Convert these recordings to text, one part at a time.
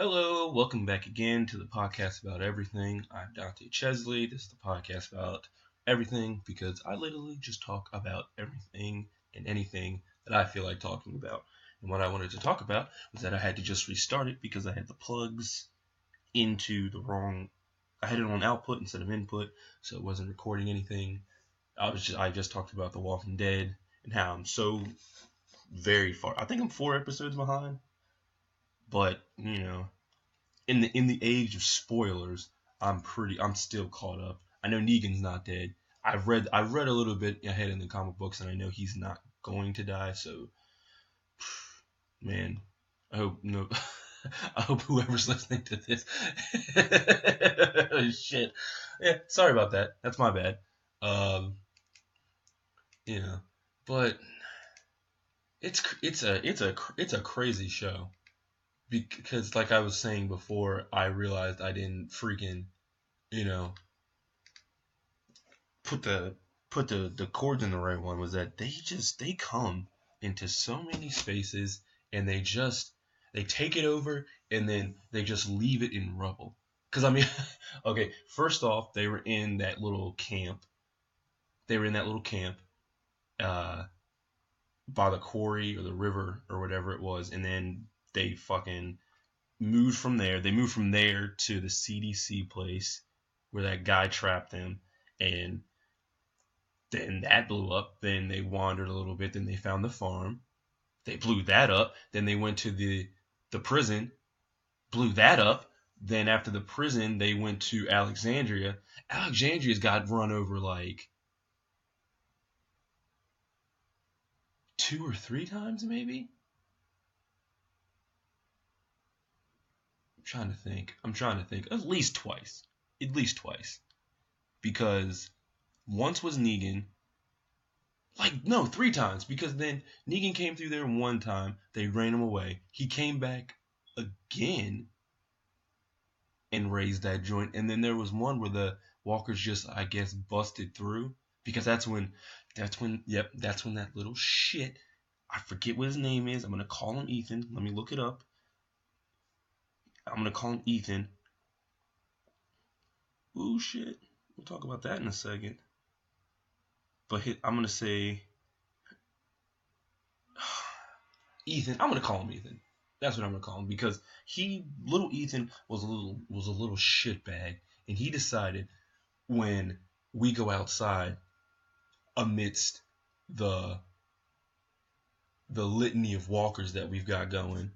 Hello, welcome back again to the podcast about everything. I'm Dante Chesley. This is the podcast about everything because I literally just talk about everything and anything that I feel like talking about. And what I wanted to talk about was that I had to just restart it because I had the plugs into the wrong. I had it on output instead of input, so it wasn't recording anything. I just talked about The Walking Dead and how I'm so very far. I think I'm 4 episodes behind, but in the age of spoilers, I'm still caught up. I know Negan's not dead. I've read a little bit ahead in the comic books, and I know he's not going to die. So, man, I hope no, I hope whoever's listening to this, shit, yeah, sorry about that. That's my bad. Um, you know, but it's a crazy show because, like I was saying before, I realized I didn't freaking you know put the chords in the right one. Was that they come into so many spaces and they take it over and then they just leave it in rubble. Because I mean, okay, first off, they were in that little camp. They were in that little camp uh, by the quarry or the river or whatever it was, and then they fucking moved from there. They moved from there to the CDC place where that guy trapped them, and then that blew up. Then they wandered a little bit. Then they found the farm. They blew that up. Then they went to the prison, blew that up. Then after the prison, they went to Alexandria. Alexandria's got run over like 2 or 3 times, maybe. I'm trying to think. At least twice. At least twice. Because once was Negan. Like, no, 3 times. Because then Negan came through there one time. They ran him away. He came back again and raised that joint. And then there was one where the walkers just, I guess, busted through. Because that's when that little shit, I forget what his name is. I'm going to call him Ethan. Let me look it up. I'm going to call him Ethan. Ooh, shit. We'll talk about that in a second. But I'm going to say Ethan. I'm going to call him Ethan. That's what I'm going to call him because little Ethan was a little shitbag, and he decided when we go outside amidst the litany of walkers that we've got going.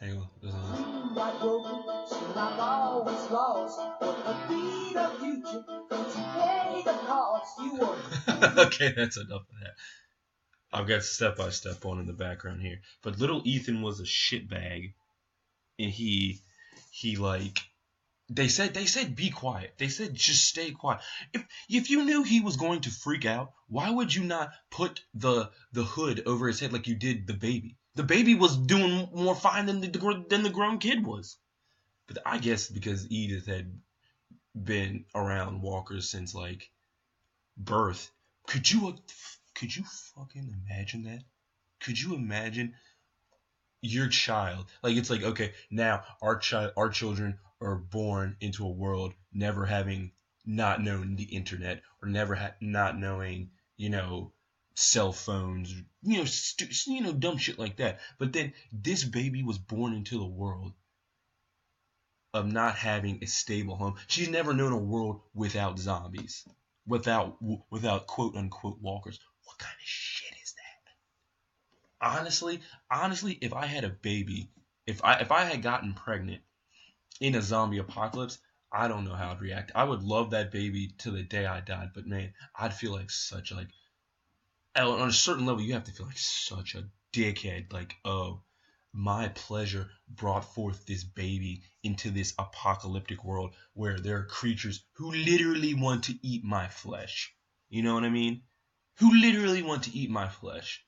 Hang on. Okay, that's enough of that. I've got step by step on in the background here. But little Ethan was a shitbag, and he like they said be quiet. They said just stay quiet. If you knew he was going to freak out, why would you not put the hood over his head like you did the baby? The baby was doing more fine than the grown kid was. But I guess because Edith had been around walkers since like birth. Could you fucking imagine that? Could you imagine your child? Like it's like okay, now our children are born into a world never having not known the internet or not knowing cell phones, dumb shit like that. But then this baby was born into the world of not having a stable home. She's never known a world without zombies, without quote unquote walkers. What kind of shit is that? Honestly, if I had a baby, if I had gotten pregnant in a zombie apocalypse, I don't know how I'd react. I would love that baby till the day I died, but man, I'd feel like such like on a certain level, you have to feel like such a dickhead. Like, oh, my pleasure brought forth this baby into this apocalyptic world where there are creatures who literally want to eat my flesh. You know what I mean? Who literally want to eat my flesh.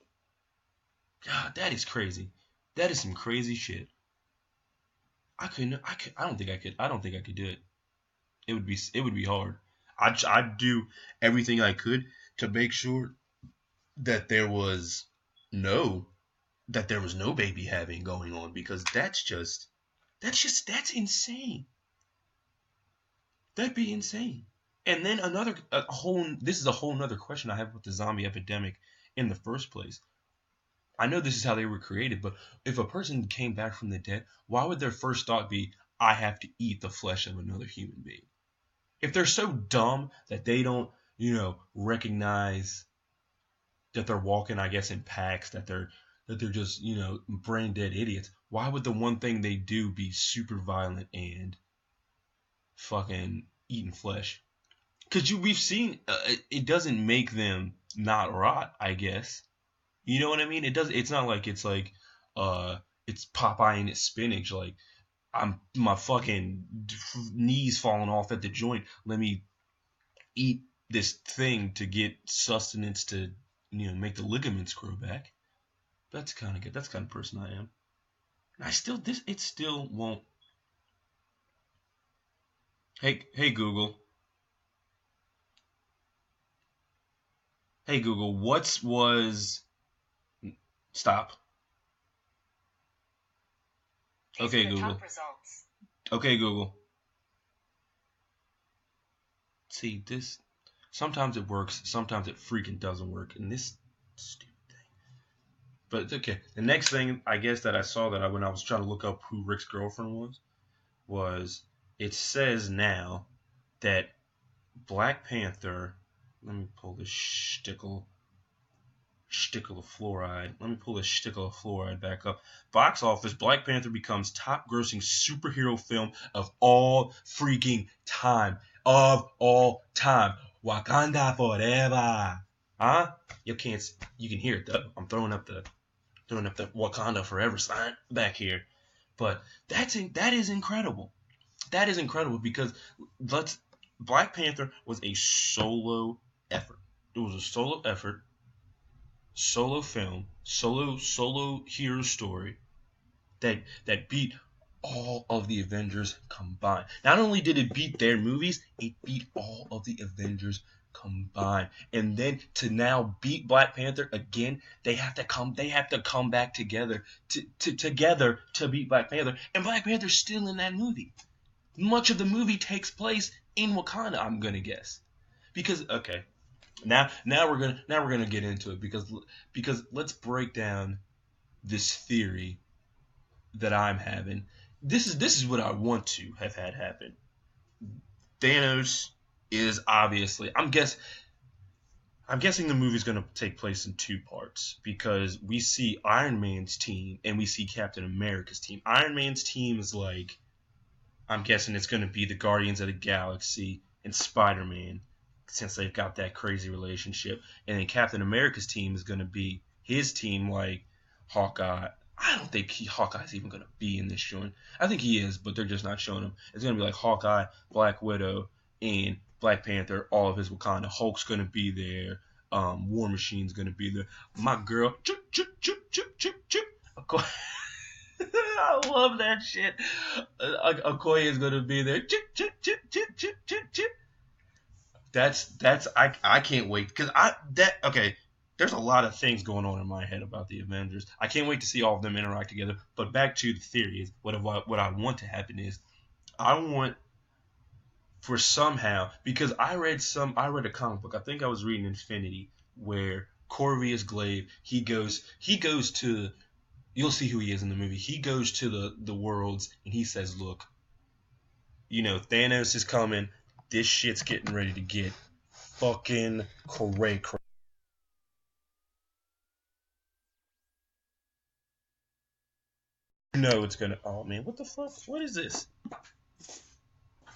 God, that is crazy. That is some crazy shit. I don't think I could do it. It would be hard. I'd do everything I could to make sure that there was no that there was no baby having going on, because that's insane. That'd be insane. And then this is a whole nother question I have with the zombie epidemic in the first place. I know this is how they were created, but if a person came back from the dead, why would their first thought be, I have to eat the flesh of another human being? If they're so dumb that they don't, recognize that they're walking, I guess, in packs, that they're just, brain dead idiots, why would the one thing they do be super violent and fucking eating flesh? Because we've seen it doesn't make them not rot, I guess. You know what I mean? It does. It's not like it's Popeye and its spinach. Like, my fucking knees falling off at the joint. Let me eat this thing to get sustenance to make the ligaments grow back. That's kind of good. That's the kind of person I am. And it still won't. Hey Google. Hey Google, stop. Okay Google. Okay Google. See this. Sometimes it works. Sometimes it freaking doesn't work. And this stupid thing. But okay. The next thing I guess that I saw when I was trying to look up who Rick's girlfriend was it says now that Black Panther. Let me pull this shtickle of fluoride. Let me pull this shtickle of fluoride back up. Box office, Black Panther becomes top grossing superhero film of all freaking time. Of all time. Wakanda forever. Huh? You can hear it though. I'm throwing up the Wakanda forever sign back here. But that is incredible. That is incredible because Black Panther was a solo effort. It was a solo effort, solo film, solo hero story that beat all of the Avengers combined. Not only did it beat their movies, it beat all of the Avengers combined. And then to now beat Black Panther again, they have to come back together to beat Black Panther. And Black Panther's still in that movie. Much of the movie takes place in Wakanda, I'm gonna guess. Because okay, now we're gonna get into it because let's break down this theory that I'm having. This is what I want to have had happen. Thanos is obviously I'm guessing the movie's gonna take place in two parts because we see Iron Man's team and we see Captain America's team. Iron Man's team is like, I'm guessing it's gonna be the Guardians of the Galaxy and Spider-Man, since they've got that crazy relationship. And then Captain America's team is going to be his team, like Hawkeye. I don't think Hawkeye's even going to be in this joint. I think he is, but they're just not showing him. It's going to be like Hawkeye, Black Widow, and Black Panther, all of his Wakanda. Hulk's going to be there. War Machine's going to be there. My girl, I love that shit. Okoye is going to be there. I can't wait because there's a lot of things going on in my head about the Avengers. I can't wait to see all of them interact together. But back to the theory is what I want to happen is I want for somehow, because I read a comic book. I think I was reading Infinity where Corvus Glaive he goes to, you'll see who he is in the movie. He goes to the worlds and he says, look, Thanos is coming. This shit's getting ready to get fucking cray. It's gonna. Oh man, what the fuck? What is this?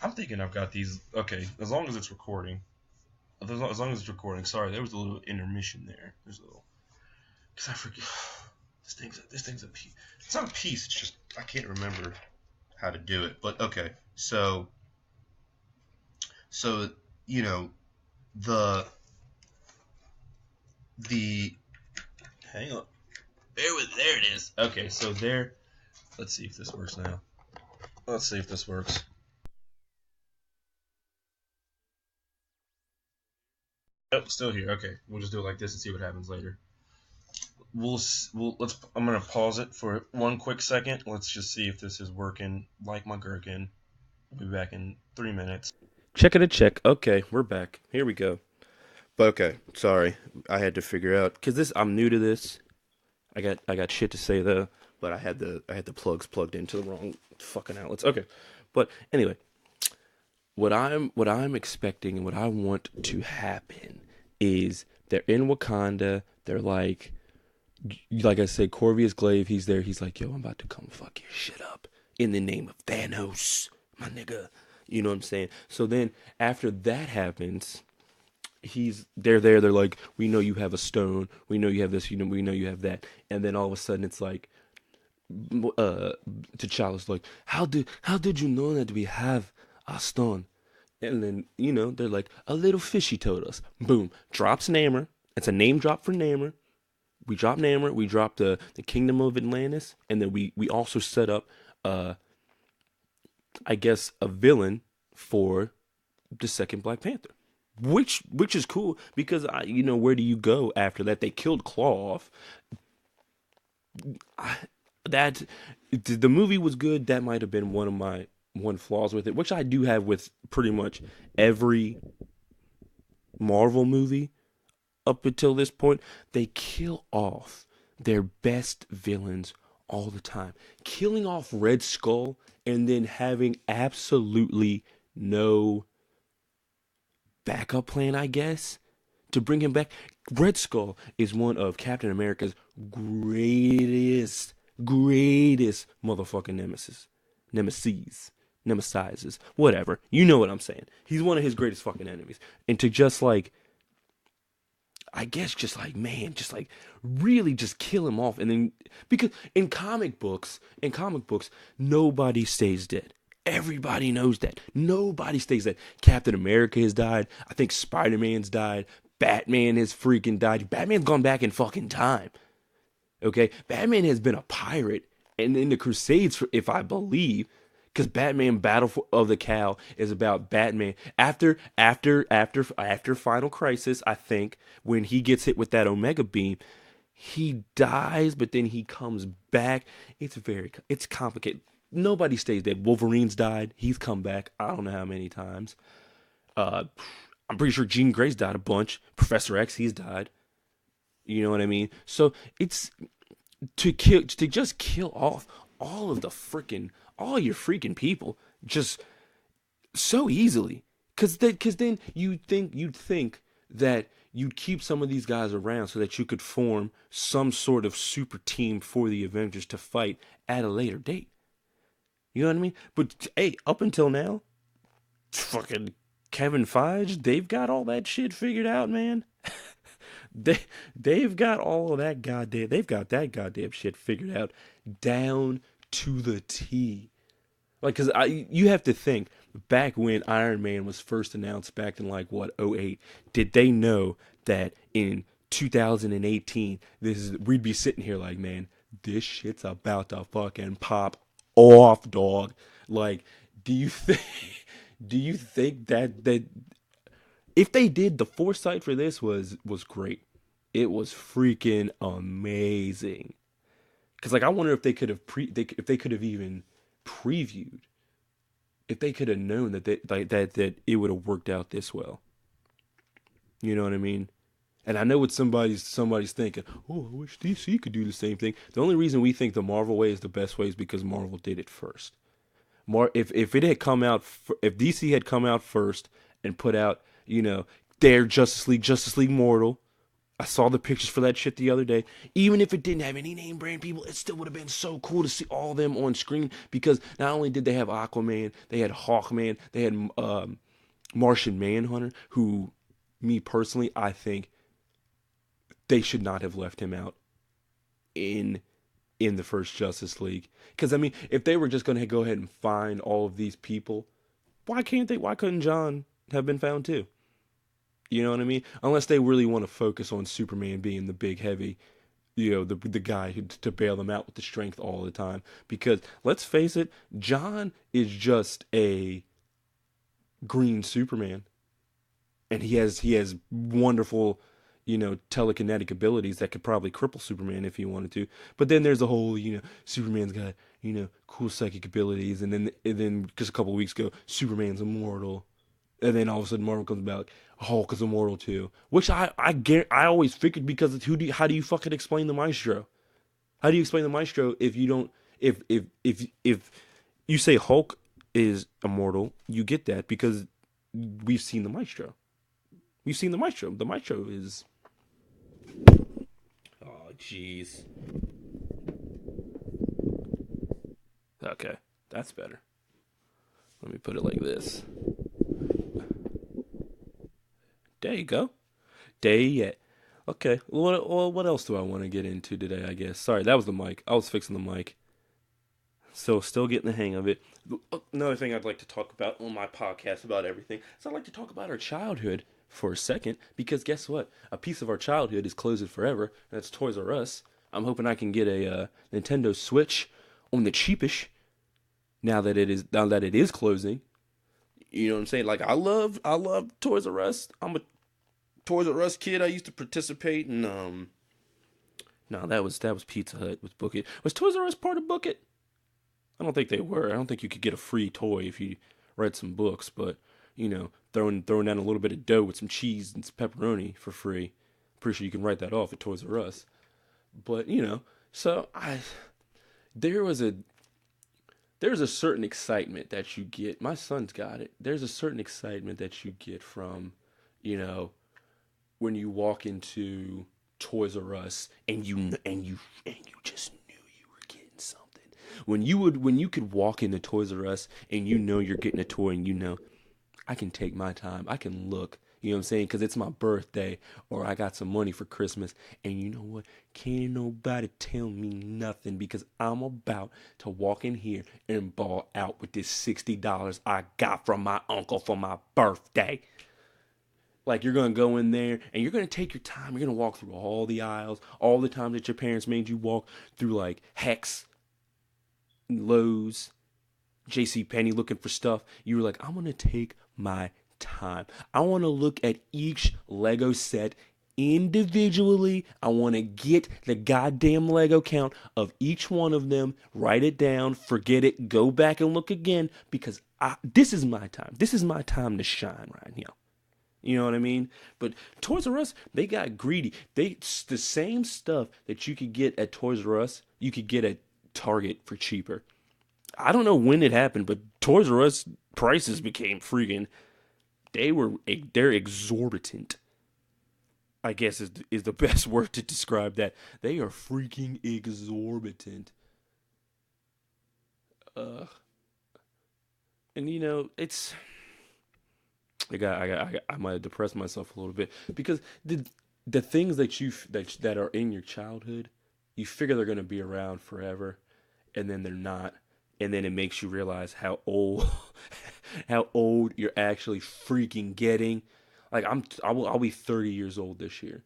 I'm thinking I've got these. Okay, as long as it's recording. As long as it's recording. Sorry, there was a little intermission there. There's a little. Because I forget. This thing's a piece. It's not a piece. It's just I can't remember how to do it. But okay, so the hang on, there it is. Okay, so there. Let's see if this works now. Let's see if this works. Nope, still here. Okay, we'll just do it like this and see what happens later. we'll let's. I'm gonna pause it for one quick second. Let's just see if this is working like my gherkin. We'll be back in 3 minutes. Check it a check. Okay, we're back. Here we go. But okay, sorry. I had to figure out cuz this I'm new to this. I got shit to say though, but I had the plugs plugged into the wrong fucking outlets. Okay. But anyway, what I'm expecting and what I want to happen is they're in Wakanda. They're like I said, Corvus Glaive, he's there. He's like, yo, I'm about to come fuck your shit up in the name of Thanos, my nigga. You know what I'm saying? So then after that happens, they're there. They're like, we know you have a stone. We know you have this. We know you have that. And then all of a sudden, it's like, T'Challa's like, how did you know that we have a stone? And then they're like, a little fishy told us. Boom, drops Namor. It's a name drop for Namor. We drop Namor, we drop the Kingdom of Atlantis, and then we also set up I guess a villain for the second Black Panther. Which is cool because where do you go after that? They killed Claw off. I, that the movie was good. That might have been one of my one flaws with it, which I do have with pretty much every Marvel movie up until this point. They kill off their best villains all the time. Killing off Red Skull and then having absolutely no backup plan, I guess, to bring him back. Red Skull is one of Captain America's greatest motherfucking nemesises, whatever. You know what I'm saying. He's one of his greatest fucking enemies. And to just like I guess just like man, just like really just kill him off and then because in comic books nobody stays dead. Everybody knows that. Nobody stays dead. Captain America has died. I think Spider-Man's died. Batman has freaking died. Batman's gone back in fucking time. Okay? Batman has been a pirate and in the Crusades if I believe because Batman of the Cowl is about Batman after Final Crisis. I think when he gets hit with that Omega beam, he dies, but then he comes back. It's complicated. Nobody stays dead. Wolverine's died. He's come back. I don't know how many times. Uh, I'm pretty sure Jean Grey's died a bunch. Professor X, he's died. You know what I mean? So it's to just kill off all of the freaking all your freaking people just so easily because then you'd think that you'd keep some of these guys around so that you could form some sort of super team for the Avengers to fight at a later date. You know what I mean? But hey, up until now, fucking Kevin Feige, they've got all that shit figured out, man. they they've got all of that goddamn they've got that goddamn shit figured out down to the T. Like, cause you have to think back when Iron Man was first announced back in like what '08. Did they know that in 2018 we'd be sitting here like, man, this shit's about to fucking pop off, dog. Like, do you think do you think that if they did, the foresight for this was great. It was freaking amazing. Cause like I wonder if they could have if they could have even previewed if they could have known that that it would have worked out this well. You know what I mean? And I know what somebody's thinking. Oh, I wish DC could do the same thing. The only reason we think the Marvel way is the best way is because Marvel did it first. If it had come out if DC had come out first and put out their Justice League Mortal. I saw the pictures for that shit the other day. Even if it didn't have any name brand people, it still would have been so cool to see all of them on screen because not only did they have Aquaman, they had Hawkman, they had Martian Manhunter, who, me personally, I think they should not have left him out in the first Justice League. Because I mean, if they were just going to go ahead and find all of these people, why can't they? Why couldn't John have been found too? You know what I mean? Unless they really want to focus on Superman being the big heavy, the guy to bail them out with the strength all the time. Because let's face it, John is just a green Superman, and he has wonderful, telekinetic abilities that could probably cripple Superman if he wanted to. But then there's the whole, Superman's got, cool psychic abilities, and then just a couple of weeks ago, Superman's immortal, and then all of a sudden Marvel comes back, Hulk is immortal too, which I always figured because it's how do you fucking explain the Maestro? How do you explain the Maestro if you don't if you say Hulk is immortal, you get that because we've seen the Maestro. We've seen the Maestro. The Maestro is. Oh, jeez. Okay, that's better. Let me put it like this. There you go. There you. Okay. What else do I want to get into today? I guess. Sorry, that was the mic. I was fixing the mic. So still getting the hang of it. Another thing I'd like to talk about on my podcast about everything is I'd like to talk about our childhood for a second because guess what? A piece of our childhood is closing forever, and that's Toys R Us. I'm hoping I can get a Nintendo Switch on the cheapish now that it is closing. You know what I'm saying? Like I love Toys R Us. I'm a Toys R Us kid. I used to participate in no, that was Pizza Hut with Book It. Was Toys R Us part of Book It? I don't think they were. I don't think you could get a free toy if you read some books, but throwing down a little bit of dough with some cheese and some pepperoni for free. Pretty sure you can write that off at Toys R Us. But so there was a there's a certain excitement that you get. My son's got it. There's a certain excitement that you get from, you know, when you walk into Toys R Us and you just knew you were getting something. When you could walk into Toys R Us and you're getting a toy and I can take my time. I can look. You know what I'm saying? Because it's my birthday or I got some money for Christmas. And you know what? Can't nobody tell me nothing because I'm about to walk in here and ball out with this $60 I got from my uncle for my birthday. Like you're going to go in there and you're going to take your time. You're going to walk through all the aisles, all the times that your parents made you walk through like Hex, Lowe's, J.C. Penney looking for stuff. You were like, I'm going to take my time. I want to look at each Lego set individually. I want to get the goddamn Lego count of each one of them, write it down, forget it, go back and look again because this is my time. This is my time to shine right now. You know what I mean? But Toys R Us, they got greedy. The same stuff that you could get at Toys R Us, you could get at Target for cheaper. I don't know when it happened, but Toys R Us prices became freaking. They're exorbitant. I guess is the best word to describe that. They are freaking exorbitant. And it's. I might have depressed myself a little bit because the things that are in your childhood, you figure they're gonna be around forever, and then they're not, and then it makes you realize how old how old you're actually freaking getting. Like I'll be 30 years old this year.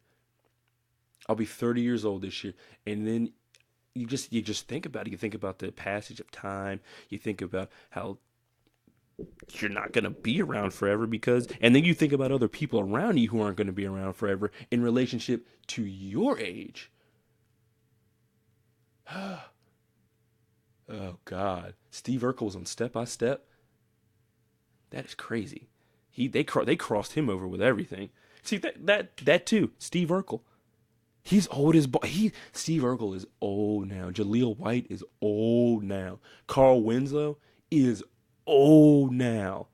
I'll be 30 years old this year, and then you just think about it. You think about the passage of time. You think about how you're not going to be around forever and then you think about other people around you who aren't going to be around forever in relationship to your age. Oh God, Steve Urkel was on Step by Step. That is crazy. They crossed him over with everything. See that too. Steve Urkel. He's old as Steve Urkel is old now. Jaleel White is old now. Carl Winslow is old now.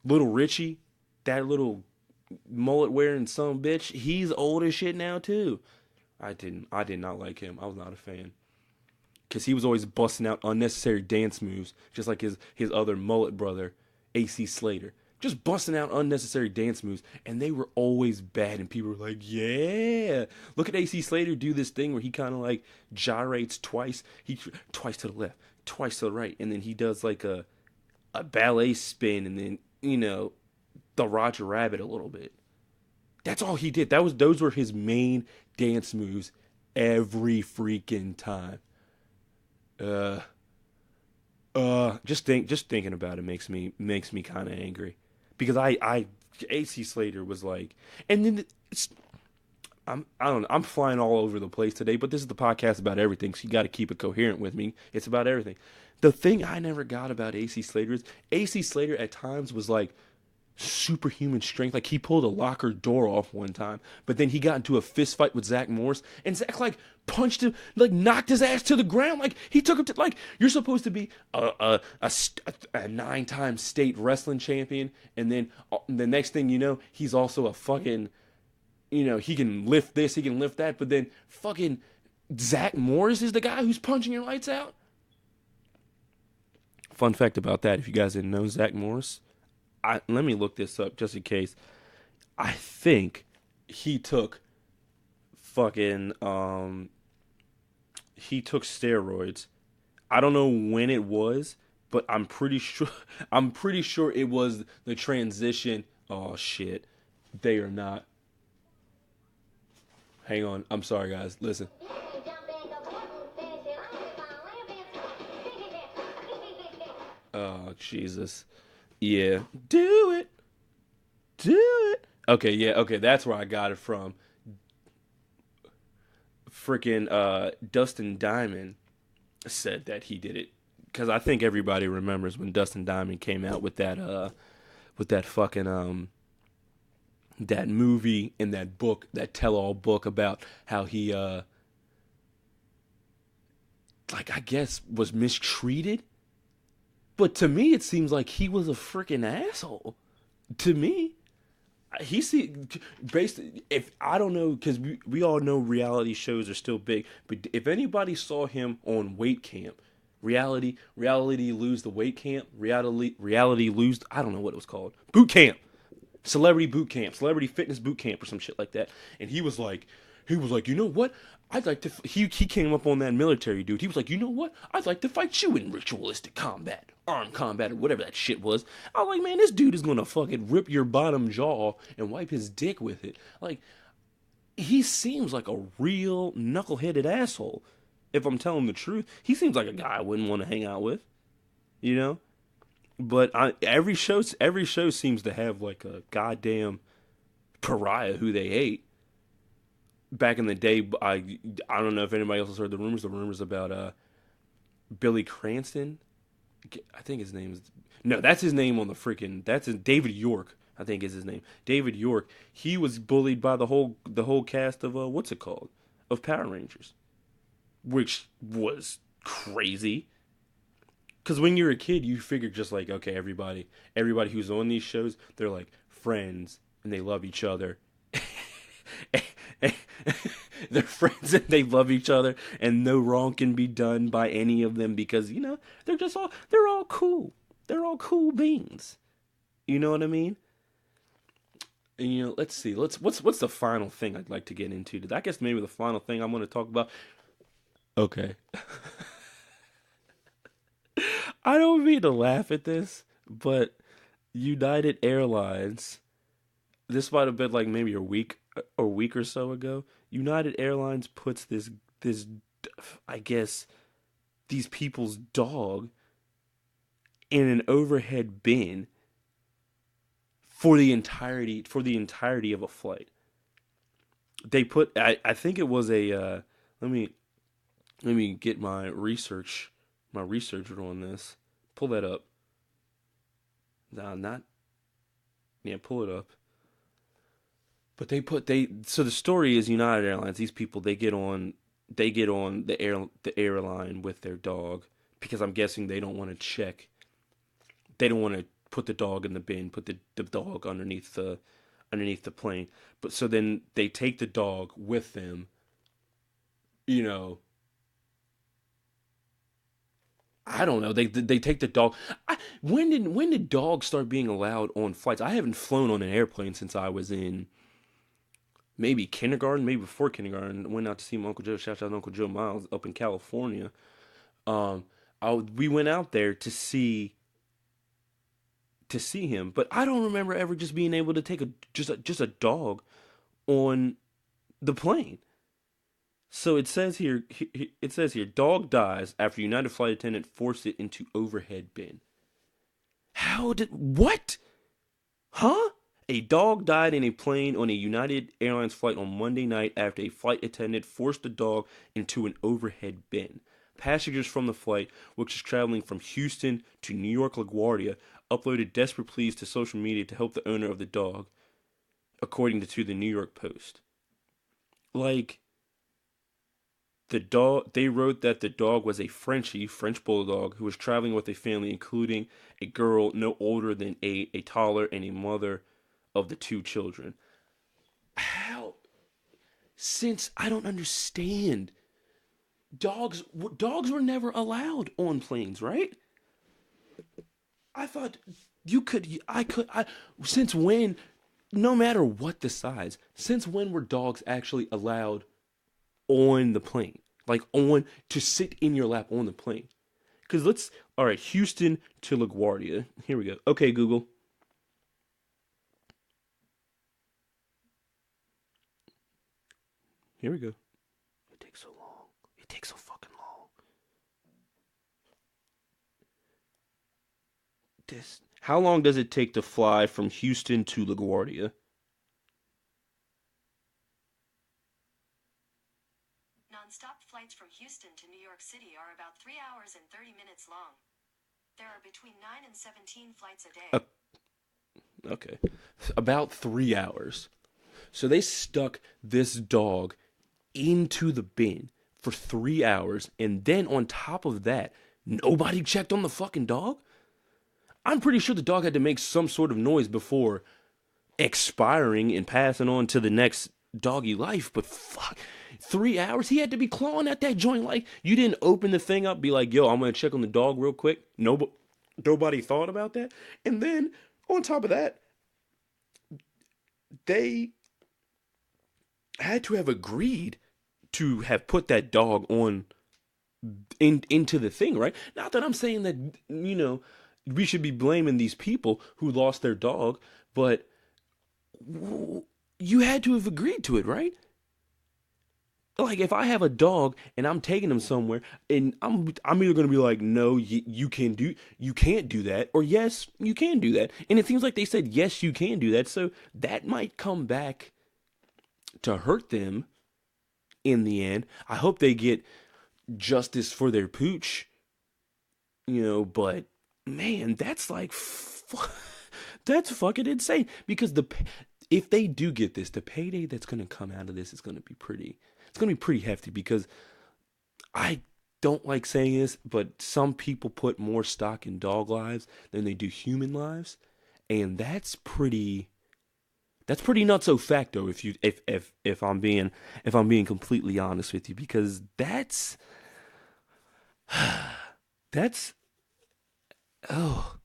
Little Richie, that little mullet wearing son bitch, he's old as shit now too. I did not like him. I was not a fan. Cause he was always busting out unnecessary dance moves, just like his other mullet brother, AC Slater. Just busting out unnecessary dance moves, and they were always bad. And people were like, "Yeah, look at AC Slater do this thing where he kind of like gyrates twice. Twice to the left, twice to the right, and then he does like a ballet spin, and then the Roger Rabbit a little bit. That's all he did. Those were his main dance moves every freaking time. Just thinking about it makes me kind of angry because I AC Slater was like, and then I don't know. I'm flying all over the place today, but this is the podcast about everything, so you got to keep it coherent with me. It's about everything. The thing I never got about AC Slater is AC Slater at times was like superhuman strength. Like he pulled a locker door off one time, but then he got into a fist fight with Zach Morris, and Zach like punched him, like knocked his ass to the ground. Like he took him to like you're supposed to be a 9-time state wrestling champion, and then the next thing you know, he's also a fucking he can lift this, he can lift that, but then fucking Zach Morris is the guy who's punching your lights out. Fun fact about that, if you guys didn't know, Zach Morris, let me look this up just in case. I think he took fucking he took steroids. I don't know when it was, but I'm pretty sure it was the transition. Oh shit. They are not. Hang on. I'm sorry guys. Listen. Oh Jesus. Yeah. Do it. Do it. Okay, yeah, okay, that's where I got it from. Freaking Dustin Diamond said that he did it because I think everybody remembers when Dustin Diamond came out with that fucking that movie and that book, that tell-all book about how he like I guess was mistreated. But to me it seems like he was a freaking asshole. To me, he see based if I don't know because we all know reality shows are still big, but if anybody saw him on weight camp, reality lose the weight camp, reality lose, I don't know what it was called, boot camp, boot camp, celebrity fitness boot camp or some shit like that, and he was like, you know what, I'd like to. He came up on that military dude. He was like, you know what? I'd like to fight you in ritualistic combat, armed combat, or whatever that shit was. I was like, man, this dude is gonna fucking rip your bottom jaw and wipe his dick with it. Like, he seems like a real knuckleheaded asshole. If I'm telling the truth, he seems like a guy I wouldn't want to hang out with. You know. But every show seems to have like a goddamn pariah who they hate. Back in the day, I don't know if anybody else has heard the rumors about Billy Cranston. I think his name is no, that's his name on the freaking that's his David York. I think is his name. David York. He was bullied by the whole cast of what's it called, of Power Rangers, which was crazy. Because when you're a kid, you figure just like okay, everybody who's on these shows, they're like friends and they love each other. They're friends and they love each other and no wrong can be done by any of them because they're all cool, they're all cool beings, you know what I mean. And let's see, what's the final thing I'd like to get into today? I guess maybe the final thing I'm going to talk about, okay. I don't mean to laugh at this, but United Airlines, this might have been like maybe a week or so ago. United Airlines puts this I guess these people's dog in an overhead bin for the entirety of a flight. They put I think it was a let me get my researcher on this. Pull that up. Nah, not yeah, pull it up. But so the story is United Airlines. These people they get on the airline with their dog because I'm guessing they don't want to check. They don't want to put the dog in the bin, put the dog underneath the plane. But so then they take the dog with them. You know, I don't know. They take the dog. When did dogs start being allowed on flights? I haven't flown on an airplane since I was in maybe kindergarten, maybe before kindergarten. Went out to see my Uncle Joe. Shout out to Uncle Joe Miles up in California. Um, we went out there to see him, but I don't remember ever just being able to take just a dog on the plane. So it says here, dog dies after United flight attendant forced it into overhead bin. What? Huh? A dog died in a plane on a United Airlines flight on Monday night after a flight attendant forced the dog into an overhead bin. Passengers from the flight, which is traveling from Houston to New York LaGuardia, uploaded desperate pleas to social media to help the owner of the dog, according to the New York Post. Like, the dog, they wrote that the dog was a Frenchie, French bulldog, who was traveling with a family, including a girl no older than 8, a toddler, and a mother of the 2 children. How? Since I don't understand, dogs were never allowed on planes, right? I thought you could, I could, I. Since when? No matter what the size, since when were dogs actually allowed on the plane? Like on to sit in your lap on the plane? Because all right, Houston to LaGuardia. Here we go. Okay, Google. Here we go. It takes so long. It takes so fucking long. This. How long does it take to fly from Houston to LaGuardia? Non-stop flights from Houston to New York City are about 3 hours and 30 minutes long. There are between 9 and 17 flights a Uh, day. okay, about 3 hours. So they stuck this dog into the bin for 3 hours, and then on top of that, nobody checked on the fucking dog. I'm pretty sure the dog had to make some sort of noise before expiring and passing on to the next doggy life. But fuck, 3 hours? He had to be clawing at that joint. Like, you didn't open the thing up, be like, yo, I'm gonna check on the dog real quick. Nobody thought about that. And then on top of that, they had to have agreed to have put that dog on into the thing, right? Not that I'm saying that, we should be blaming these people who lost their dog, but you had to have agreed to it, right? Like, if I have a dog and I'm taking him somewhere, and I'm either gonna be like, no, you can't do that, or yes, you can do that. And it seems like they said yes, you can do that, so that might come back to hurt them in the end. I hope they get justice for their pooch, but man, that's like that's fucking insane, because if they do get this, the payday that's going to come out of this is going to be pretty hefty, because I don't like saying this, but some people put more stock in dog lives than they do human lives, and that's pretty not so facto, if I'm being completely honest with you, because that's oh,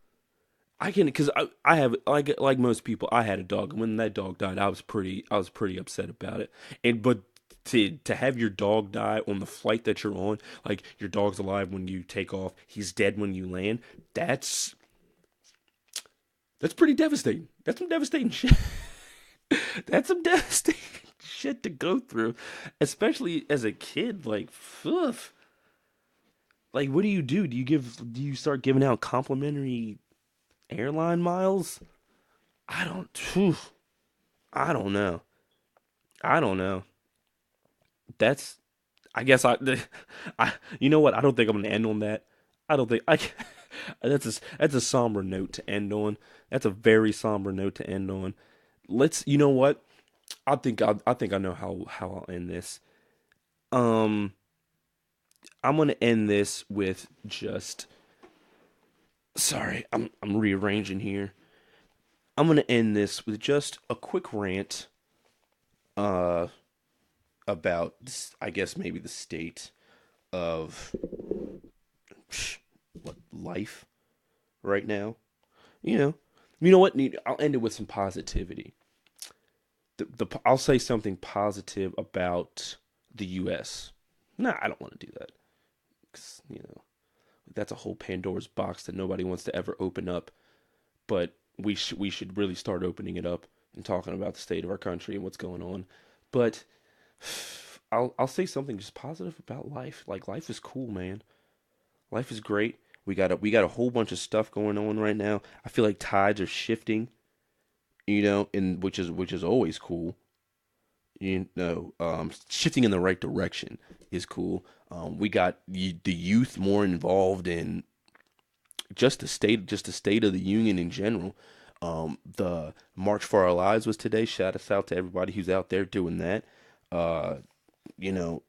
I can, because I have, like most people, I had a dog, and when that dog died, I was pretty upset about it. And but to have your dog die on the flight that you're on, like, your dog's alive when you take off, he's dead when you land. That's pretty devastating. That's some devastating shit. That's some devastating shit to go through, especially as a kid. Like, ugh. Like, what do you do? Do you start giving out complimentary airline miles? I don't. Phew, I don't know. I don't know. That's. I guess I. I. You know what? I don't think I'm gonna end on that. I don't think I. That's a somber note to end on. That's a very somber note to end on. Let's. You know what? I think I know how I'll end this. Um. I'm gonna end this with just. Sorry, I'm rearranging here. I'm gonna end this with just a quick rant. Uh, about, I guess, maybe the state of what life right now. You know, you know what? I'll end it with some positivity. I'll say something positive about the U.S. Nah, I don't want to do that. 'Cause, that's a whole Pandora's box that nobody wants to ever open up. But we should really start opening it up and talking about the state of our country and what's going on. But I'll say something just positive about life. Like, life is cool, man. Life is great. We got a whole bunch of stuff going on right now. I feel like tides are shifting and which is always cool. Shifting in the right direction is cool. We got the youth more involved in just the state of the union in general. The March for Our Lives was today. Shout us out to everybody who's out there doing that. Uh, you know,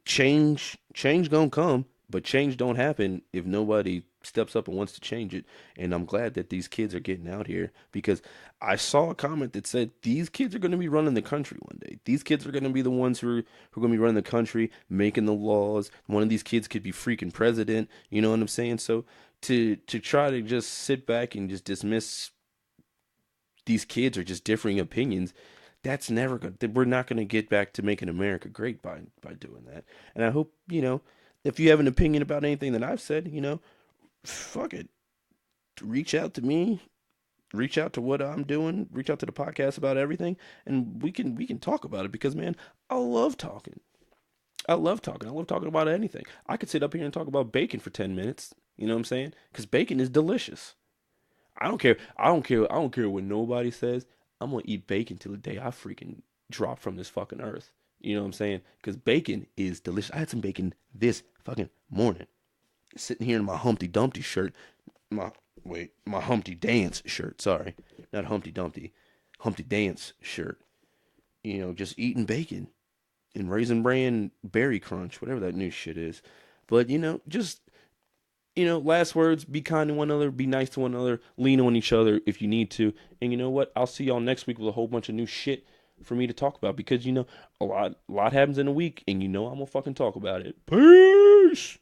change gonna come, but change don't happen if nobody steps up and wants to change it. And I'm glad that these kids are getting out here, because I saw a comment that said these kids are going to be running the country one day. These kids are going to be the ones who are going to be running the country, making the laws. One of these kids could be freaking president. You know what I'm saying? So to try to just sit back and just dismiss these kids or just differing opinions, that's never going. We're not going to get back to making America great by doing that. And I hope, if you have an opinion about anything that I've said, fuck it, reach out to me, reach out to what I'm doing, reach out to the podcast about everything, and we can talk about it, because man, I love talking. I love talking. I love talking about anything. I could sit up here and talk about bacon for 10 minutes. You know what I'm saying? Because bacon is delicious. I don't care. I don't care. I don't care what nobody says. I'm gonna eat bacon till the day I freaking drop from this fucking earth. You know what I'm saying? Because bacon is delicious. I had some bacon this fucking morning. Sitting here in my Humpty Dumpty shirt. My Humpty Dance shirt. Sorry, not Humpty Dumpty. Humpty Dance shirt. Just eating bacon and Raisin Bran Berry Crunch, whatever that new shit is. But just last words, be kind to one another, be nice to one another, lean on each other if you need to. And you know what? I'll see y'all next week with a whole bunch of new shit for me to talk about, because a lot happens in a week, and I'm gonna fucking talk about it. Peace.